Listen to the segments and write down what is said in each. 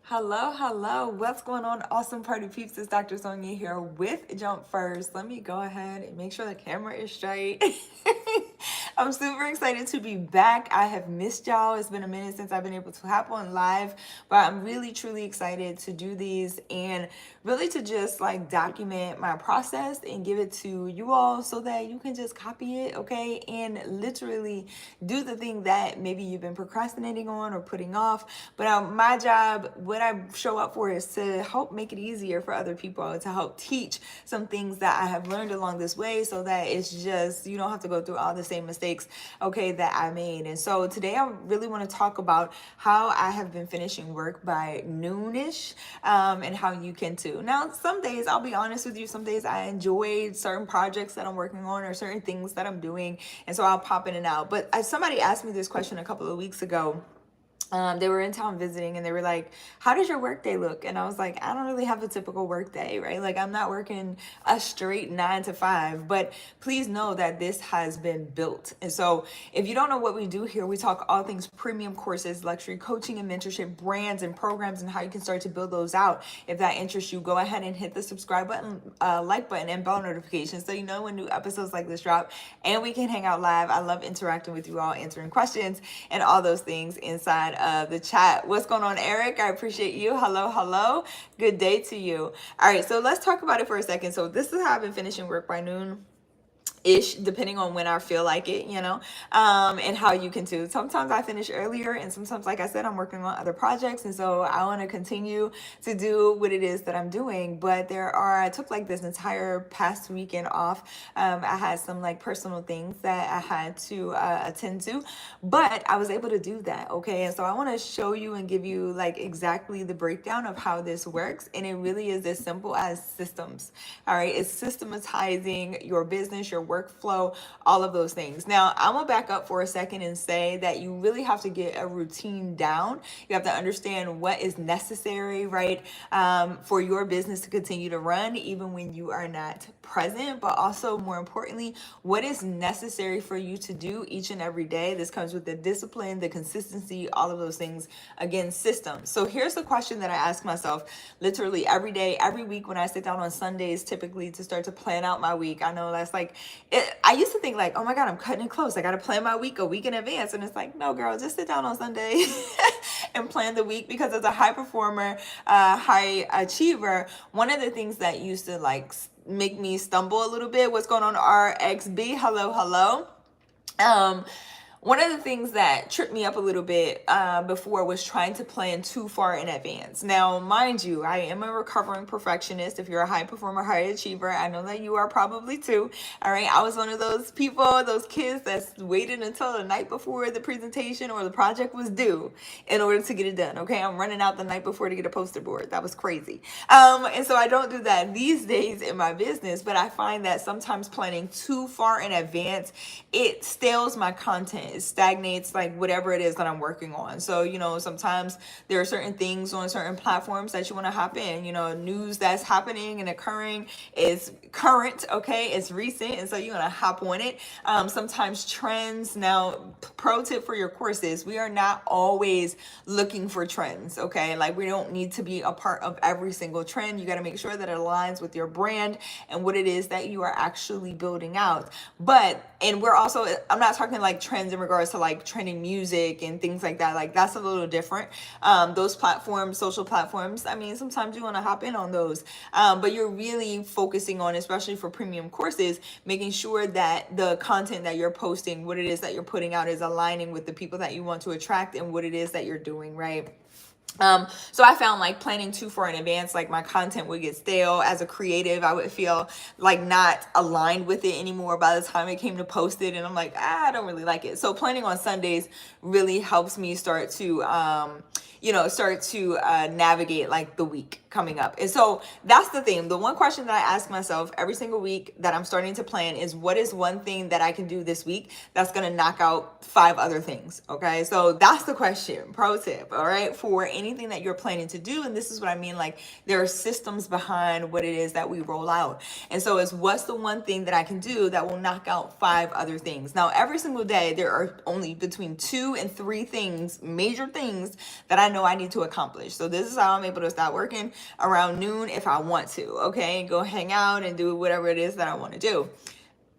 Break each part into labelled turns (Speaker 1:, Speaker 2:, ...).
Speaker 1: Hello. What's going on, awesome party peeps? It's Dr. Sonia here with Jump First. Let me go ahead and make sure the camera is straight. I'm super excited to be back. I have missed y'all. It's been a minute since I've been able to hop on live, but I'm really truly excited to do these and really to just like document my process and give it to you all so that you can just copy it, okay? And literally do the thing that maybe you've been procrastinating on or putting off. But my job, what I show up for, is to help make it easier for other people, to help teach some things that I have learned along this way so that it's just, you don't have to go through all the same mistakes, okay, that I made. And so today I really want to talk about how I have been finishing work by noonish, and how you can too. Now, some days, I'll be honest with you, some days I enjoyed certain projects that I'm working on or certain things that I'm doing. And so I'll pop in and out. But somebody asked me this question a couple of weeks ago. They were in town visiting and they were like, how does your work day look? And I was like, I don't really have a typical work day, right? Like, I'm not working a straight 9 to 5, but please know that this has been built. And so if you don't know what we do here, we talk all things premium courses, luxury coaching and mentorship, brands and programs, and how you can start to build those out. If that interests you, go ahead and hit the subscribe button, like button, and bell notifications so you know when new episodes like this drop, and we can hang out live. I love interacting with you all, answering questions and all those things inside the chat. What's going on, Eric? I appreciate you. Hello. Good day to you. All right, so let's talk about it for a second. So this is how I've been finishing work by noon ish, depending on when I feel like it, and how you can too. Sometimes I finish earlier, and sometimes, like I said, I'm working on other projects, and so I want to continue to do what it is that I'm doing. But I took like this entire past weekend off. I had some like personal things that I had to attend to, but I was able to do that, okay? And so I want to show you and give you like exactly the breakdown of how this works, and it really is as simple as systems. All right, it's systematizing your business, your workflow, all of those things. Now, I'm gonna back up for a second and say that you really have to get a routine down. You have to understand what is necessary, right, for your business to continue to run even when you are not present, but also more importantly, what is necessary for you to do each and every day. This comes with the discipline, the consistency, all of those things. Again, systems. So here's the question that I ask myself literally every day, every week when I sit down on Sundays, typically to start to plan out my week. I know that's like, I used to think like, oh my God, I'm cutting it close. I got to plan my week a week in advance. And it's like, no, girl, just sit down on Sunday and plan the week. Because as a high performer, high achiever, one of the things that used to like make me stumble a little bit, what's going on, RXB? Hello. One of the things that tripped me up a little bit before was trying to plan too far in advance. Now, mind you, I am a recovering perfectionist. If you're a high performer, high achiever, I know that you are probably too. All right, I was one of those people, those kids that waited until the night before the presentation or the project was due in order to get it done. Okay, I'm running out the night before to get a poster board. That was crazy. And so I don't do that these days in my business, but I find that sometimes planning too far in advance, it stales my content. It stagnates like whatever it is that I'm working on. So, sometimes there are certain things on certain platforms that you want to hop in. News that's happening and occurring is current, okay? It's recent, and so you want to hop on it. Sometimes trends. Now, pro tip for your courses, we are not always looking for trends, okay? Like, we don't need to be a part of every single trend. You got to make sure that it aligns with your brand and what it is that you are actually building out. And we're also, I'm not talking like trends in regards to like trending music and things like that. Like, that's a little different. Those platforms, social platforms, I mean, sometimes you want to hop in on those. But you're really focusing on, especially for premium courses, making sure that the content that you're posting, what it is that you're putting out, is aligning with the people that you want to attract and what it is that you're doing, right? So I found like planning too far in advance, like my content would get stale. As a creative, I would feel like not aligned with it anymore by the time it came to post it. And I'm like, I don't really like it. So planning on Sundays really helps me start to, navigate like the week coming up. And so that's the thing. The one question that I ask myself every single week that I'm starting to plan is, what is one thing that I can do this week that's going to knock out 5 other things? Okay. So that's the question. Pro tip. All right. For anything that you're planning to do. And this is what I mean. Like, there are systems behind what it is that we roll out. And so it's, what's the one thing that I can do that will knock out 5 other things? Now, every single day, there are only between 2 and 3 things, major things, that I know I need to accomplish. So this is how I'm able to start working around noon if I want to, okay? Go hang out and do whatever it is that I want to do.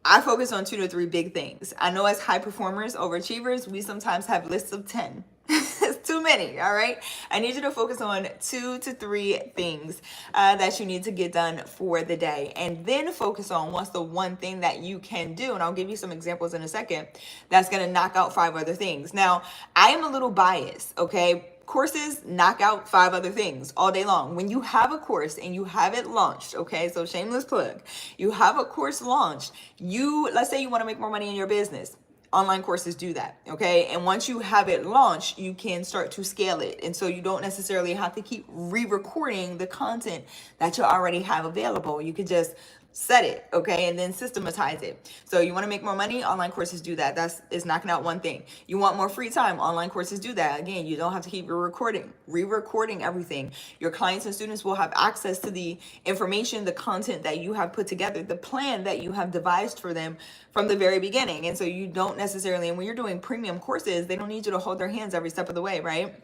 Speaker 1: I focus on 2 to 3 big things. I know as high performers, overachievers, we sometimes have lists of 10. It's too many, all right? I need you to focus on 2 to 3 things that you need to get done for the day. And then focus on what's the one thing that you can do. And I'll give you some examples in a second that's going to knock out 5 other things. Now, I am a little biased, okay? Courses knock out 5 other things all day long. When you have a course and you have it launched, okay, so shameless plug, you have a course launched, let's say you want to make more money in your business. Online courses do that, okay? And once you have it launched, you can start to scale it. And so you don't necessarily have to keep re-recording the content that you already have available. You could just set it, okay, and then systematize it. So you want to make more money, online courses do that. It's knocking out one thing. You want more free time, online courses do that. Again, you don't have to keep re-recording everything. Your clients and students will have access to the information, the content that you have put together, the plan that you have devised for them from the very beginning. And so you don't necessarily, and when you're doing premium courses, they don't need you to hold their hands every step of the way, right?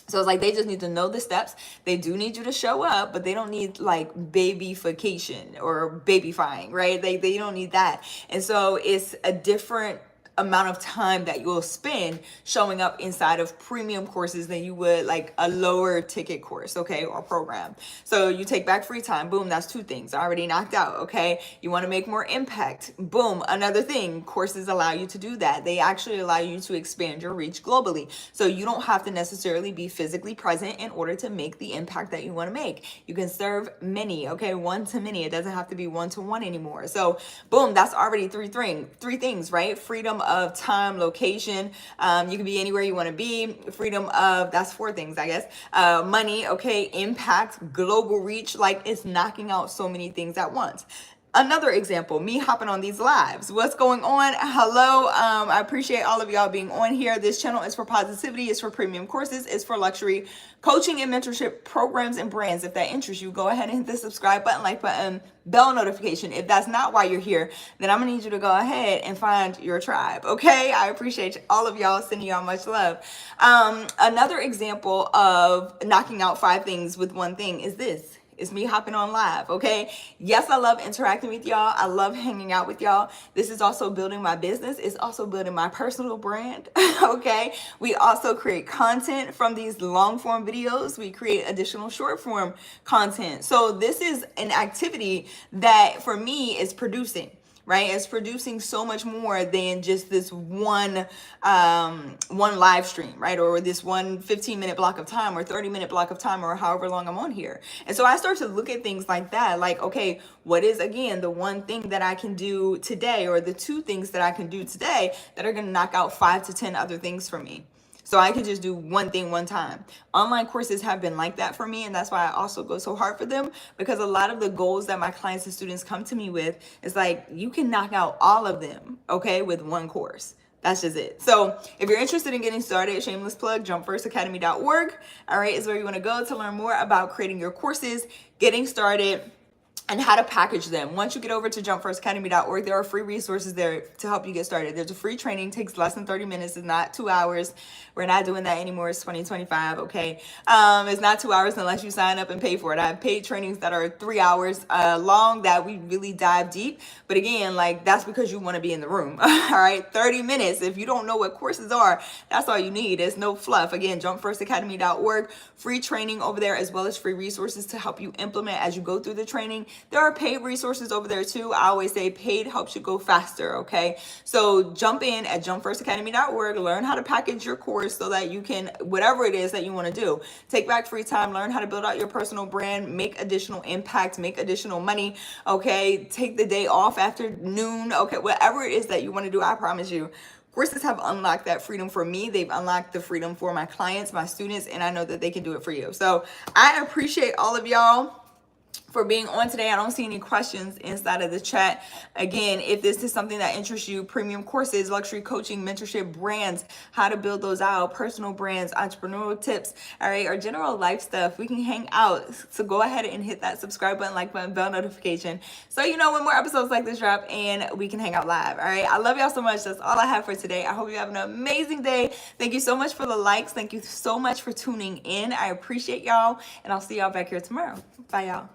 Speaker 1: So it's like they just need to know the steps. They do need you to show up, but they don't need like babyfication or babyfying, right? They don't need that. And so it's a different amount of time that you'll spend showing up inside of premium courses than you would like a lower ticket course, okay, or program. So you take back free time, boom, that's 2 things already knocked out, okay? You want to make more impact, boom, another thing. Courses allow you to do that. They actually allow you to expand your reach globally. So you don't have to necessarily be physically present in order to make the impact that you want to make. You can serve many, okay, 1 to many. It doesn't have to be 1 to 1 anymore. So boom, that's already 3 things, right? Freedom of time, location. You can be anywhere you want to be. Freedom of, that's 4 things, I guess. Money, okay, impact, global reach. Like it's knocking out so many things at once. Another example, me hopping on these lives. What's going on? Hello. I appreciate all of y'all being on here. This channel is for positivity. It's for premium courses. It's for luxury coaching and mentorship programs and brands. If that interests you, go ahead and hit the subscribe button, like button, bell notification. If that's not why you're here, then I'm gonna need you to go ahead and find your tribe. Okay. I appreciate all of y'all, sending y'all much love. Another example of knocking out 5 things with 1 thing is this. It's me hopping on live, okay? Yes, I love interacting with y'all. I love hanging out with y'all. This is also building my business. It's also building my personal brand, okay? We also create content from these long form videos. We create additional short form content. So this is an activity that for me is producing. Right? It's producing so much more than just this one live stream, right? Or this one 15-minute block of time or 30-minute block of time or however long I'm on here. And so I start to look at things like that, like, okay, what is, again, the 1 thing that I can do today or the 2 things that I can do today that are going to knock out 5 to 10 other things for me? So I can just do 1 thing 1 time. Online courses have been like that for me. And that's why I also go so hard for them, because a lot of the goals that my clients and students come to me with is like, you can knock out all of them, okay, with 1 course. That's just it. So if you're interested in getting started, shameless plug, jumpfirstacademy.org, all right, is where you want to go to learn more about creating your courses, getting started, and how to package them. Once you get over to jumpfirstacademy.org, there are free resources there to help you get started. There's a free training, takes less than 30 minutes. It's not 2 hours. We're not doing that anymore. It's 2025, okay? It's not 2 hours unless you sign up and pay for it. I have paid trainings that are 3 hours long that we really dive deep. But again, like that's because you want to be in the room, all right? 30 minutes. If you don't know what courses are, that's all you need. It's no fluff. Again, jumpfirstacademy.org, free training over there, as well as free resources to help you implement as you go through the training. There are paid resources over there too. I always say paid helps you go faster, okay? So jump in at jumpfirstacademy.org, learn how to package your course so that you can, whatever it is that you want to do, take back free time, learn how to build out your personal brand, make additional impact, make additional money, okay? Take the day off after noon, okay? Whatever it is that you want to do, I promise you, courses have unlocked that freedom for me. They've unlocked the freedom for my clients, my students, and I know that they can do it for you. So I appreciate all of y'all. for being on today. I don't see any questions inside of the chat. Again, if this is something that interests you, premium courses, luxury coaching, mentorship, brands, how to build those out, personal brands, entrepreneurial tips, all right, or general life stuff, we can hang out. So go ahead and hit that subscribe button, like button, bell notification, so you know when more episodes like this drop and we can hang out live. All right, I love y'all so much. That's all I have for today. I hope you have an amazing day. Thank you so much for the likes. Thank you so much for tuning in. I appreciate y'all, and I'll see y'all back here tomorrow. Bye, y'all.